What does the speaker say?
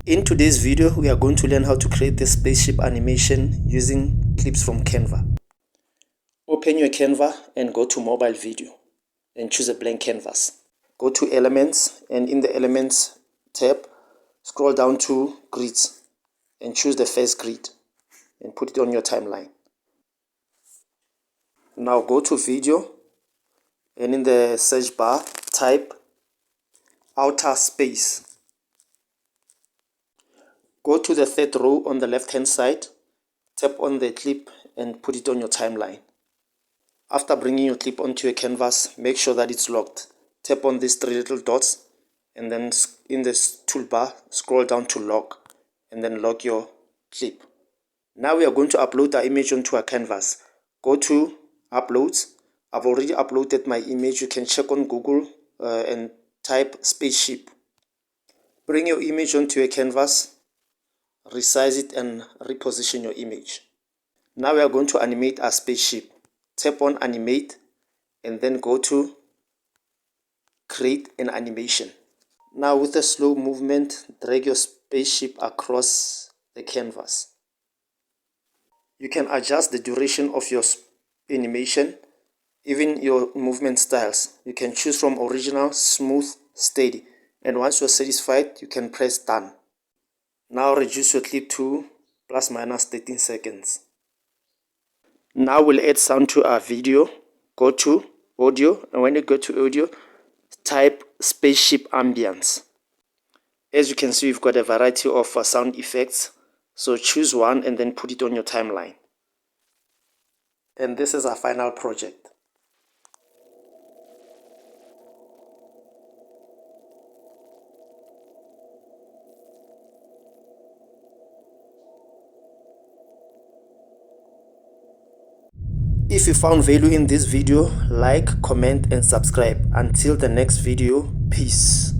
In today's video, we are going to learn how to create the spaceship animation using clips from Canva. Open your Canva and go to mobile video and choose a blank canvas. Go to elements, and in the elements tab, scroll down to grids and choose the first grid and put it on your timeline. Now go to video, and in the search bar type outer space. Go to the third row on the left hand side, tap on the clip and put it on your timeline. After bringing your clip onto your canvas, make sure that it's locked. Tap on these three little dots, and then in this toolbar, scroll down to lock, and then lock your clip. Now we are going to upload our image onto our canvas. Go to uploads. I've already uploaded my image. You can check on Google and type spaceship. Bring your image onto your canvas, resize it and reposition your image. Now we are going to animate our spaceship. Tap on animate and then go to create an animation. Now with a slow movement, drag your spaceship across the canvas. You can adjust the duration of your animation, even your movement styles. You can choose from original, smooth, steady, and once you're satisfied, you can press done. Now reduce your clip to ±13 seconds. Now we'll add sound to our video. Go to audio, and when you go to audio, type spaceship ambience. As you can see, we've got a variety of sound effects. So choose one and then put it on your timeline. And this is our final project. If you found value in this video, like, comment and subscribe. Until the next video, peace.